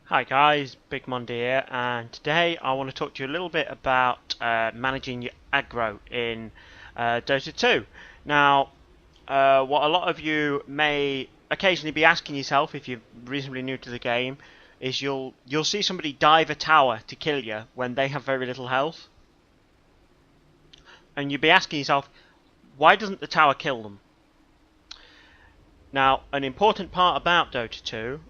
Hi guys, Big Monday here, and today I want to talk to you a little bit about managing your aggro in Dota 2. Now, what a lot of you may occasionally be asking yourself if you're reasonably new to the game is you'll see somebody dive a tower to kill you when they have very little health, and you'll be asking yourself, why doesn't the tower kill them? Now, an important part about Dota 2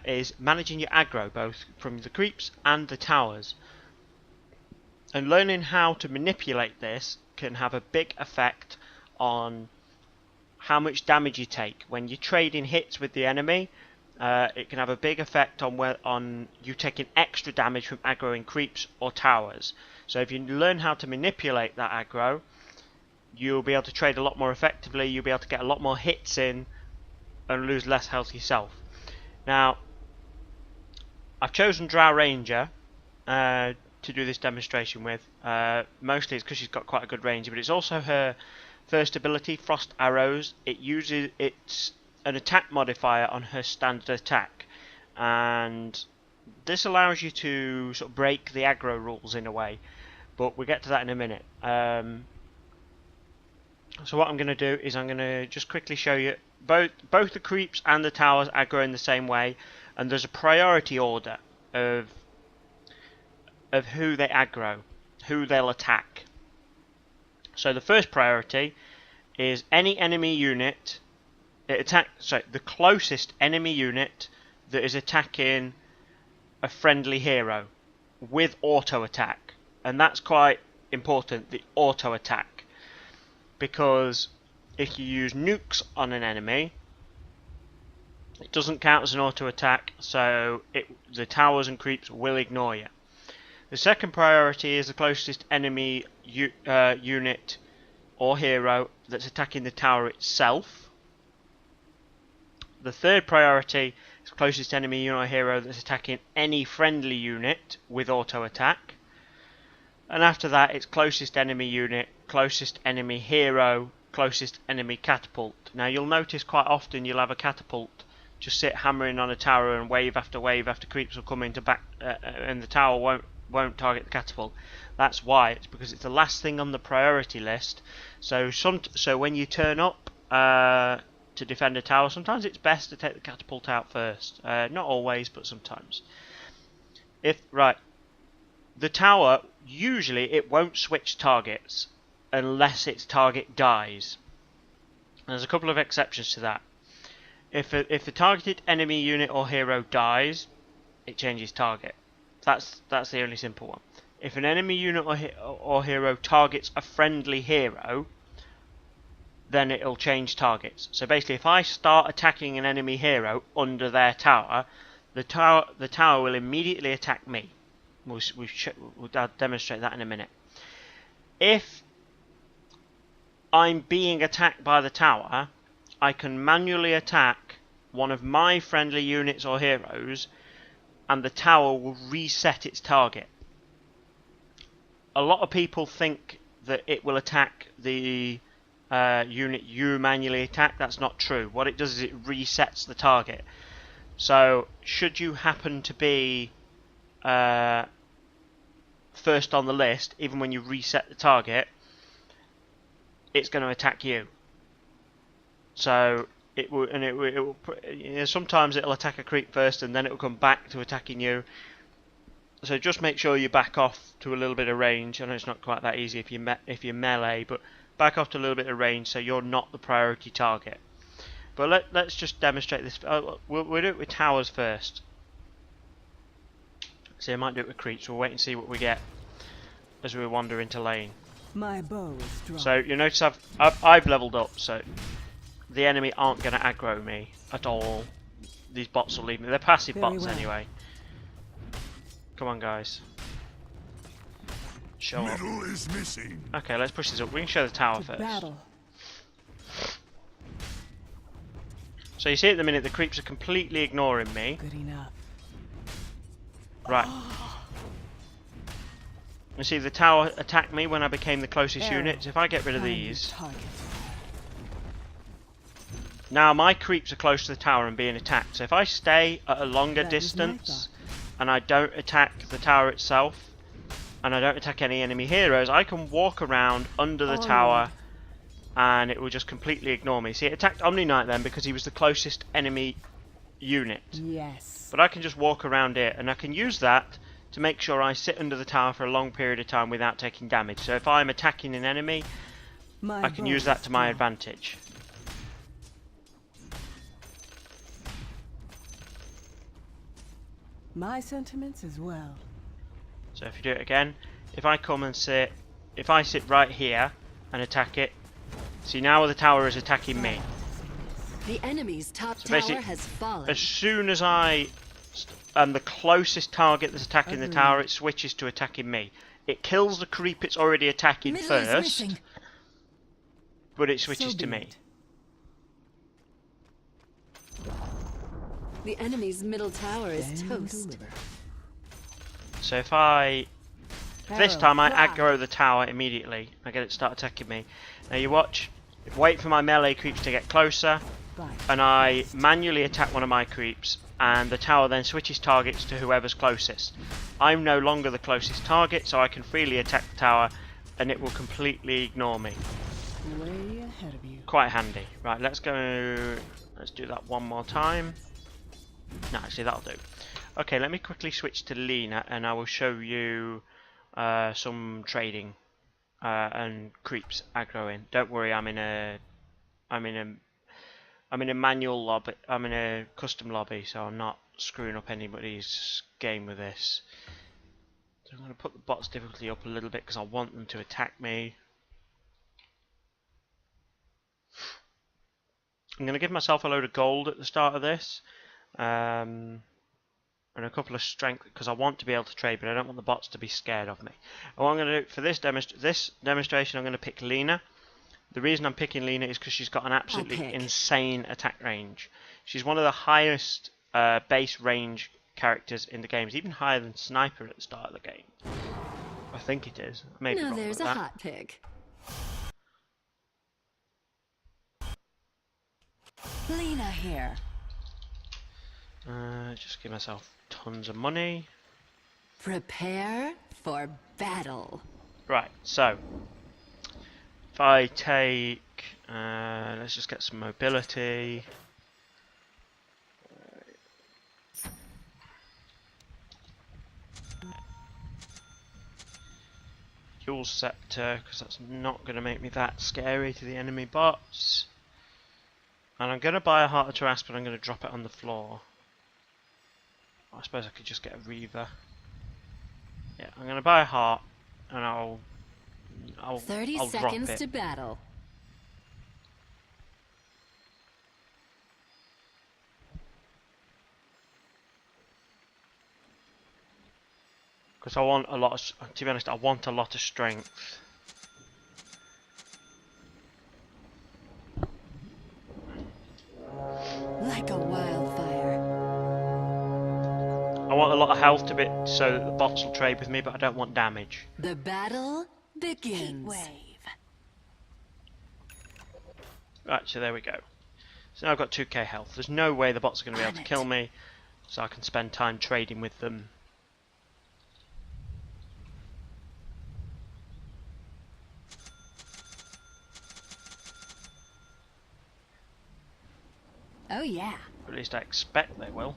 is managing your aggro, both from the creeps and the towers. And learning how to manipulate this can have a big effect on how much damage you take. When you're trading hits with the enemy, it can have a big effect on you taking extra damage from aggroing creeps or towers. So if you learn how to manipulate that aggro, you'll be able to trade a lot more effectively, you'll be able to get a lot more hits in and lose less health yourself. Now, I've chosen Drow Ranger to do this demonstration with. Mostly it's because she's got quite a good range, but it's also her first ability, Frost Arrows. It's an attack modifier on her standard attack, and this allows you to sort of break the aggro rules in a way. But we'll get to that in a minute. So what I'm going to do is I'm going to just quickly show you both the creeps and the towers aggro in the same way, and there's a priority order of who they aggro, who they'll attack. So the first priority is any enemy unit the closest enemy unit that is attacking a friendly hero with auto attack, and that's quite important, the auto attack, because if you use nukes on an enemy, it doesn't count as an auto attack, so the towers and creeps will ignore you. The second priority is the closest enemy unit or hero that's attacking the tower itself. The third priority is the closest enemy unit or hero that's attacking any friendly unit with auto attack. And after that, it's closest enemy unit, closest enemy hero, closest enemy catapult. Now you'll notice quite often you'll have a catapult just sit hammering on a tower, and wave after creeps will come into back, and the tower won't target the catapult. That's why. It's because it's the last thing on the priority list. So when you turn up to defend a tower, sometimes it's best to take the catapult out first. Not always, but sometimes. The tower, usually it won't switch targets unless its target dies. There's a couple of exceptions to that. If the targeted enemy unit or hero dies, it changes target. That's the only simple one. If an enemy unit or hero targets a friendly hero, then it'll change targets. So basically, if I start attacking an enemy hero under their tower, the tower will immediately attack me. We'll demonstrate that in a minute. If I'm being attacked by the tower, I can manually attack one of my friendly units or heroes, and the tower will reset its target. A lot of people think that it will attack the unit you manually attack. That's not true. What it does is it resets the target. So should you happen to be first on the list, even when you reset the target, it's going to attack you. So sometimes it'll attack a creep first, and then it will come back to attacking you. So just make sure you back off to a little bit of range. I know it's not quite that easy if you're melee, but back off to a little bit of range so you're not the priority target. But let's just demonstrate this. We'll do it with towers first. So I might do it with creeps. We'll wait and see what we get as we wander into lane. My bow is strong. So you notice I've leveled up, so the enemy aren't going to aggro me at all. These bots will leave me. They're passive bots anyway. Come on, guys. Show up. Is missing. Okay, let's push this up. We can show the tower first. Battle. So you see at the minute the creeps are completely ignoring me. Good enough. Right. You see the tower attacked me when I became the closest unit. So if I get rid of these, now my creeps are close to the tower and being attacked. So if I stay at a longer distance, and I don't attack the tower itself, and I don't attack any enemy heroes, I can walk around under the tower and it will just completely ignore me. See, it attacked Omni Knight then because he was the closest enemy unit. Yes. But I can just walk around it, and I can use that to make sure I sit under the tower for a long period of time without taking damage. So if I'm attacking an enemy, I can use that to my advantage. My sentiments as well. So if you do it again, if I come and sit, if I sit right here and attack it, see now the tower is attacking me. The enemy's top So tower has fallen. As soon as I am the closest target that's attacking the tower, it switches to attacking me. It kills the creep it's already attacking first, but it switches to me. The enemy's middle tower is toast. So if this time I aggro the tower immediately, I get it to start attacking me. Now you watch, wait for my melee creeps to get closer, and I manually attack one of my creeps, and the tower then switches targets to whoever's closest. I'm no longer the closest target, so I can freely attack the tower, and it will completely ignore me. Way ahead of you. Quite handy. Right, let's do that one more time. No, actually that'll do. Okay, let me quickly switch to Lena, and I will show you some trading and creeps aggroing. Don't worry, I'm in a manual lobby. I'm in a custom lobby, so I'm not screwing up anybody's game with this. So I'm going to put the bots difficulty up a little bit because I want them to attack me. I'm going to give myself a load of gold at the start of this. And a couple of strength because I want to be able to trade, but I don't want the bots to be scared of me. And what I'm going to do for this demonstration, I'm going to pick Lena. The reason I'm picking Lena is because she's got an absolutely insane attack range. She's one of the highest base range characters in the games, even higher than Sniper at the start of the game. I think it is. Maybe Now wrong there's with a that. hot pick. Lena here. Just give myself tons of money. Prepare for battle. Right, so if I take, let's just get some mobility. Dual Scepter, because that's not going to make me that scary to the enemy bots. And I'm going to buy a Heart of Tarrasque, but I'm going to drop it on the floor. I suppose I could just get a Reaver. Yeah, I'm going to buy a heart, and I'll 30 drop seconds it. to battle. Because I want a lot of, to be honest, I want a lot of strength. Like a wildfire. I want a lot of health to bit so that the bots will trade with me, but I don't want damage. The battle begins. Right, so there we go. So now I've got 2k health. There's no way the bots are going to be able to kill me, so I can spend time trading with them. Oh yeah. Or at least I expect they will.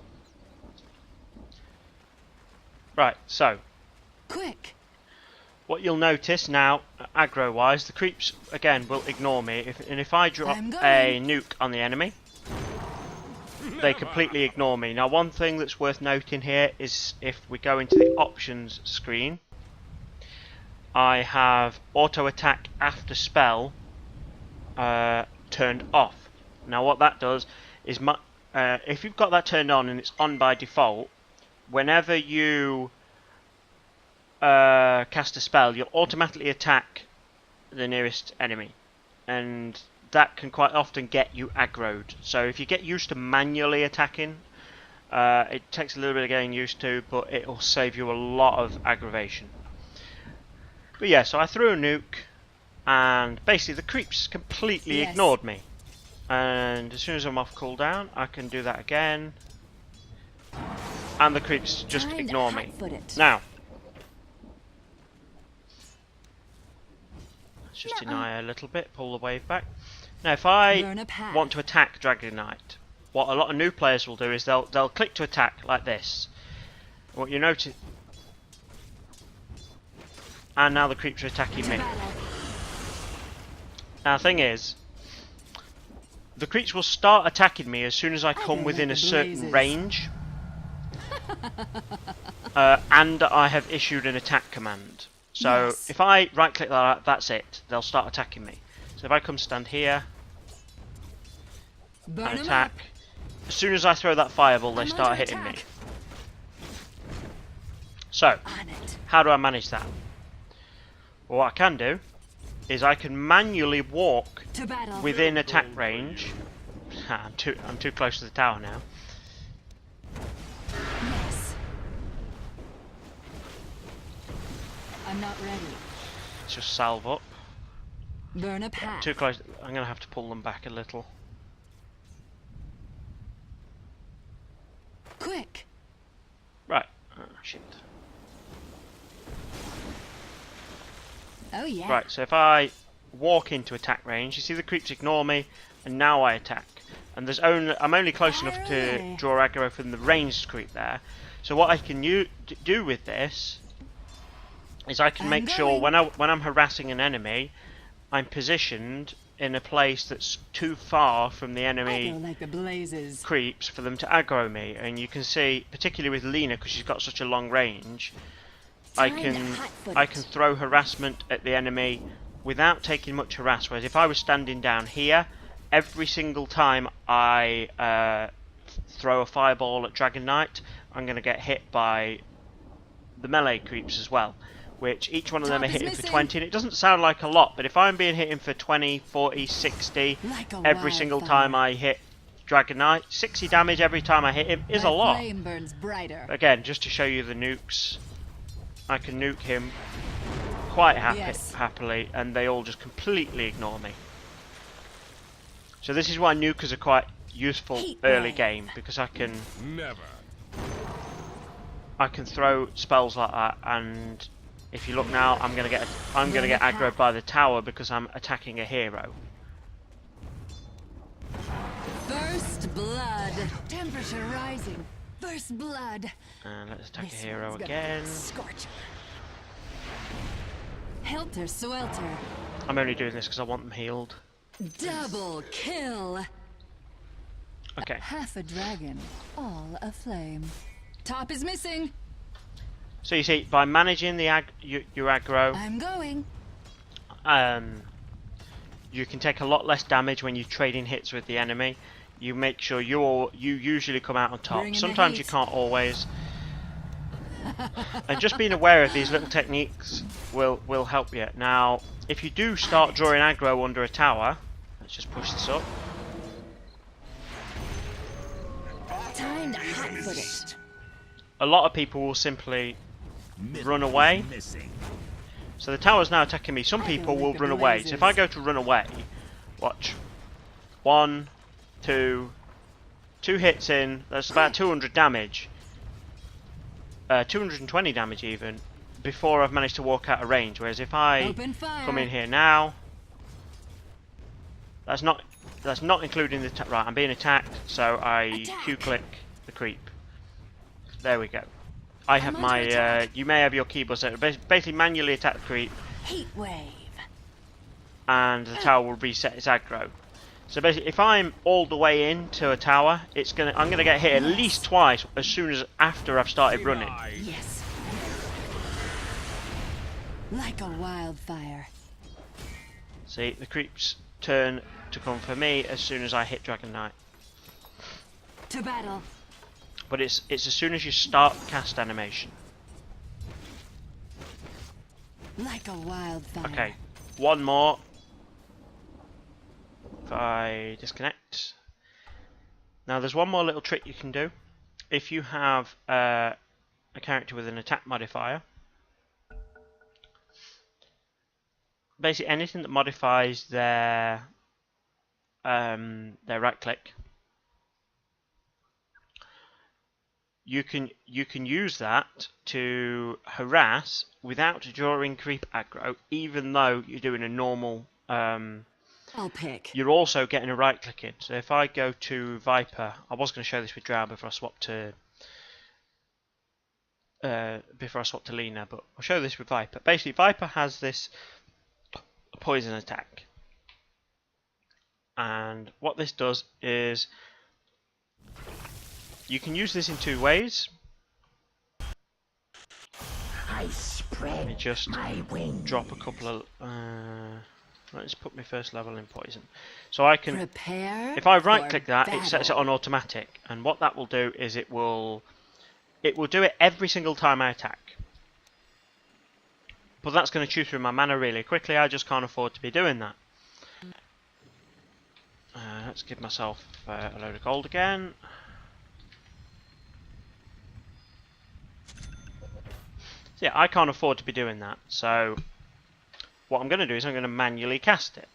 Right, so Quick. what you'll notice now, aggro wise, the creeps again will ignore me, and if I drop a nuke on the enemy, they completely ignore me. Now one thing that's worth noting here is if we go into the options screen, I have auto attack after spell turned off. Now what that does is if you've got that turned on and it's on by default, whenever you cast a spell, you'll automatically attack the nearest enemy, and that can quite often get you aggroed. So if you get used to manually attacking, it takes a little bit of getting used to, but it'll save you a lot of aggravation. But yeah, so I threw a nuke, and basically the creeps completely ignored me. And as soon as I'm off cooldown, I can do that again. and the creeps just Time to ignore me. hot-foot it. Now, let's just deny a little bit, pull the wave back. Now, if I Burn a path. want to attack Dragon Knight, what a lot of new players will do is they'll click to attack like this. What you notice, and now the creeps are attacking me. Now, the thing is, the creeps will start attacking me as soon as I come within a certain range, and I have issued an attack command. So Yes. if I right click like that, that's it. They'll start attacking me. So if I come stand here Burn and 'em attack, up. as soon as I throw that fireball, they I'm start under hitting me. attack. So On it. how do I manage that? Well, what I can do is I can manually walk To battle. within attack range. I'm too close to the tower now. Yes. I'm not ready. Let's just salve up. Burn a path. Too close. I'm gonna have to pull them back a little. Quick. Right. Oh, shit. Oh yeah. Right. So if I walk into attack range, you see the creeps ignore me, and now I attack. And I'm only close enough to Fire draw aggro from the ranged creep there. So what I can do with this is I can I'm make sure going. when I'm harassing an enemy, I'm positioned in a place that's too far from the I enemy go like the blazes. creeps for them to aggro me. And you can see, particularly with Lena, because she's got such a long range, I Time to can hot-foot I it. can throw harassment at the enemy without taking much harass. Whereas if I was standing down here, every single time I throw a fireball at Dragon Knight, I'm going to get hit by the melee creeps as well, which each one of them Top are is hitting for missing. 20, and it doesn't sound like a lot, but if I'm being hitting for 20, 40, 60 Like a every single time wildfire. I hit Dragon Knight, 60 damage every time I hit him is My a lot. flame burns brighter. Again, just to show you the nukes, I can nuke him quite Yes. happily, and they all just completely ignore me. So this is why nukers are quite useful Heat early wave. game, because I can Never. throw spells like that, and if you look now, I'm gonna get aggroed by the tower because I'm attacking a hero. First blood. Temperature rising. First blood. And let's attack This a hero one's gonna again. Scorch. Helter swelter. I'm only doing this because I want them healed. Double kill. Okay. Half a dragon, all aflame. Top is missing. So you see, by managing the your aggro, I'm going. you can take a lot less damage when you're trading hits with the enemy. You make sure you usually come out on top. Bring in the Sometimes you heat. can't always. And just being aware of these little techniques will help you. Now, if you do start drawing aggro under a tower, let's just push this up. Time to hot-foot it. A lot of people will simply run away. So the tower's now attacking me. Some I people go will like the run away. So if I blazes. go to run away, watch. 1, 2 hits in. That's about 200 damage. 220 damage even before I've managed to walk out of range. Whereas if I Open fire. come in here now, that's not including the right. I'm being attacked, so I Attack. Q-click the creep. There we go. I have under my. attack. You may have your keyboard set. Basically, manually attack the creep, Heat wave. and the tower will reset its aggro. So basically, if I'm all the way into a tower, I'm gonna get hit at least twice as soon as after I've started running. Yes. Like a wildfire. See, the creeps turn to come for me as soon as I hit Dragon Knight. To battle. But it's as soon as you start cast animation. Like a wildfire. Okay, one more. If I disconnect. Now there's one more little trick you can do. If you have a character with an attack modifier, basically anything that modifies their right click, you can use that to harass without drawing creep aggro, even though you're doing a normal. I'll pick. You're also getting a right click in. So if I go to Viper, I was going to show this with Drow before I swapped to Lena, but I'll show this with Viper. Basically, Viper has this poison attack, and what this does is you can use this in two ways. I spread me just my wings. Drop a couple of. Let's put my first level in poison, so I can. Prepare if I right click that, battle. it sets it on automatic, and what that will do is it will do it every single time I attack. But that's going to chew through my mana really quickly. I just can't afford to be doing that. Let's give myself a load of gold again. So yeah, I can't afford to be doing that. So what I'm going to do is I'm going to manually cast it.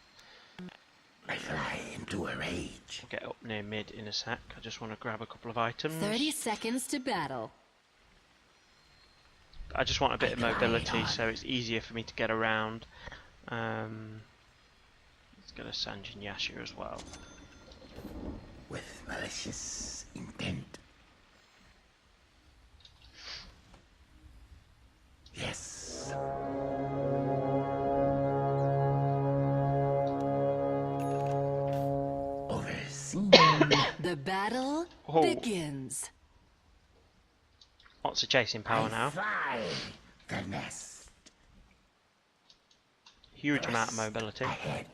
I fly into a rage. I'll get up near mid in a sec. I just want to grab a couple of items. 30 seconds to battle. I just want a bit of mobility so it's easier for me to get around. Let's get a Sanjin Yasha as well. With malicious intent. Yes. Overseen. The battle Oh. begins. Lots of chasing power I now. fly the nest. Huge amount of mobility. Ahead.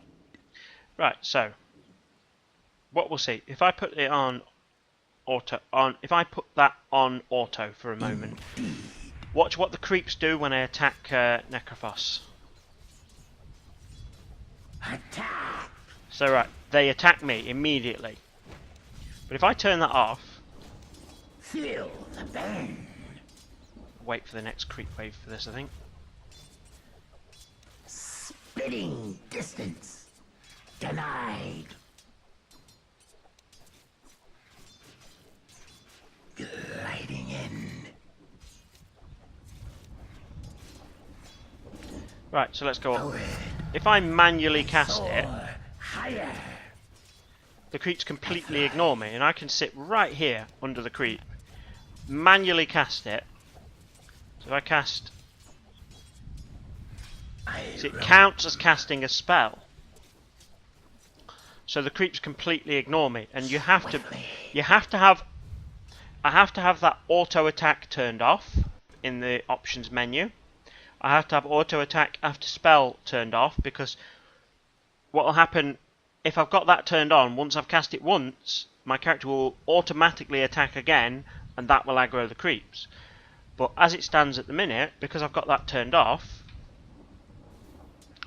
Right, so what we'll see if I put it on auto if I put that on auto for a moment. Watch what the creeps do when I attack Necrophos. Attack. So right, they attack me immediately. But if I turn that off, Feel the burn. wait for the next creep wave for this, I think. Spitting distance. Denied. Gliding in. Right, so let's go up. Forward. If I manually cast it, Soar higher. the creeps completely ignore me, and I can sit right here under the creep, manually cast it. So if I cast, so it counts as casting a spell. So the creeps completely ignore me, and I have to have that auto attack turned off in the options menu. I have to have auto attack after spell turned off, because what will happen if I've got that turned on, once I've cast it once, my character will automatically attack again, and that will aggro the creeps. But as it stands at the minute, because I've got that turned off,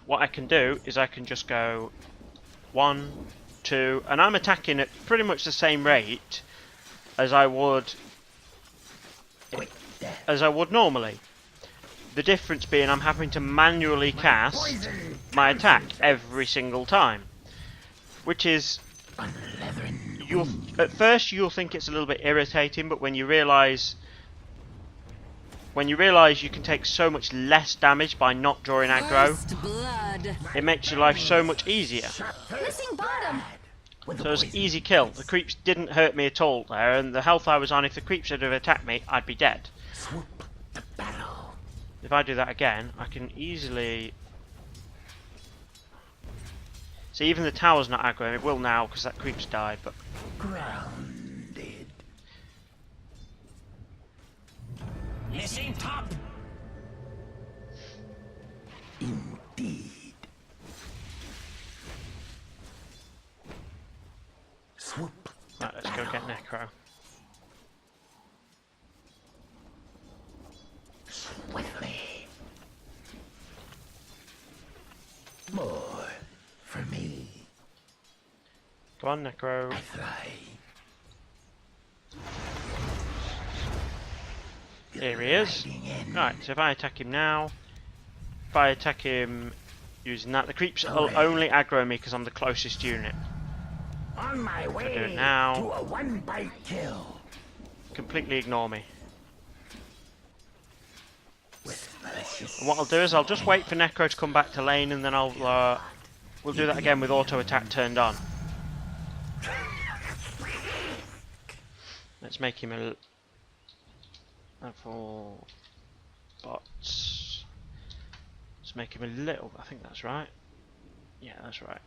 what I can do is I can just go 1, 2, and I'm attacking at pretty much the same rate as I would normally. The difference being I'm having to manually cast my attack every single time, which is, at first you'll think it's a little bit irritating, but when you realise you can take so much less damage by not drawing aggro, First blood. it makes your life so much easier. Missing bottom. So it was an easy kill. The creeps didn't hurt me at all there, and the health I was on, if the creeps had have attacked me, I'd be dead. Swoop the battle. If I do that again, I can easily... See, even the tower's not aggro, it will now because that creep's died, but... Grounded. Missing top. Indeed. Swoop the Right, let's go get Necro. Swiftly. More for me. Come on, Necro. I fly. Here he is. Gliding in. Right, so if I attack him now, if I attack him using that, the creeps will only aggro me because I'm the closest unit. On my way do it now. to a one-bite kill. completely ignore me. With malicious And what I'll do is I'll just wait for Necro to come back to lane, and then we'll do that again with auto attack turned on. Let's make him a for bots. Let's make him a little. I think that's right. Yeah, that's right.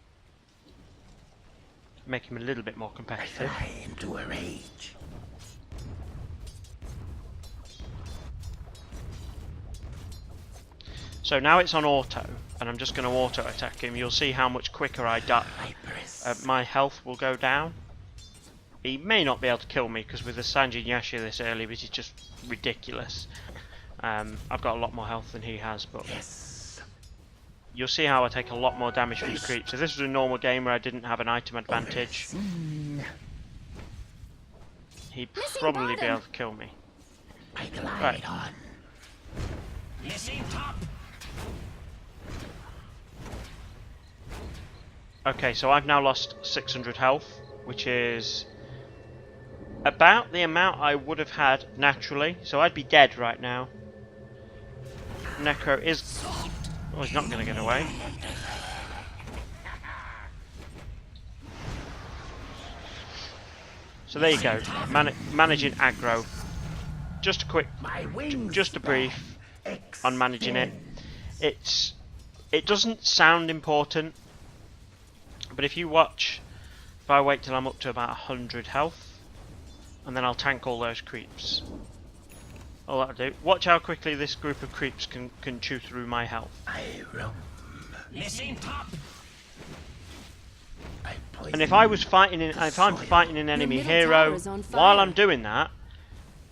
Make him a little bit more I competitive. fly into a rage. So now it's on auto, and I'm just going to auto attack him. You'll see how much quicker I die. Viperous. My health will go down. He may not be able to kill me because with the Sanjin Yasha this early, which is just ridiculous. I've got a lot more health than he has, but Yes. you'll see how I take a lot more damage from the creeps. If this was a normal game where I didn't have an item advantage, he'd probably be able to kill me. I glide Right. on. Missing top. Okay, so I've now lost 600 health, which is about the amount I would have had naturally. So I'd be dead right now. Necro is... Oh, he's not going to get away. So there you go, managing aggro. Just a quick, My wings just a brief back. on managing it. It doesn't sound important, but if you watch, if I wait till I'm up to about 100 health, and then I'll tank all those creeps. All that'll do. Watch how quickly this group of creeps can chew through my health. I roam. Missing top. I And if I'm fighting an enemy middle hero, tower is on while fire. I'm doing that,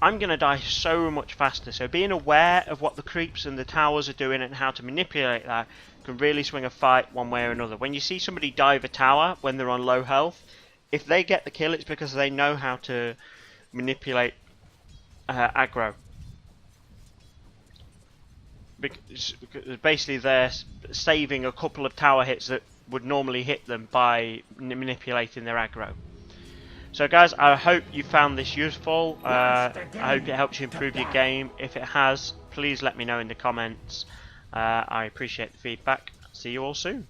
I'm gonna die so much faster. So being aware of what the creeps and the towers are doing and how to manipulate that can really swing a fight one way or another. When you see somebody dive a tower when they're on low health, if they get the kill, it's because they know how to manipulate aggro. Because basically they're saving a couple of tower hits that would normally hit them by manipulating their aggro. So guys, I hope you found this useful. I hope it helps you improve your game. If it has, please let me know in the comments. I appreciate the feedback. See you all soon.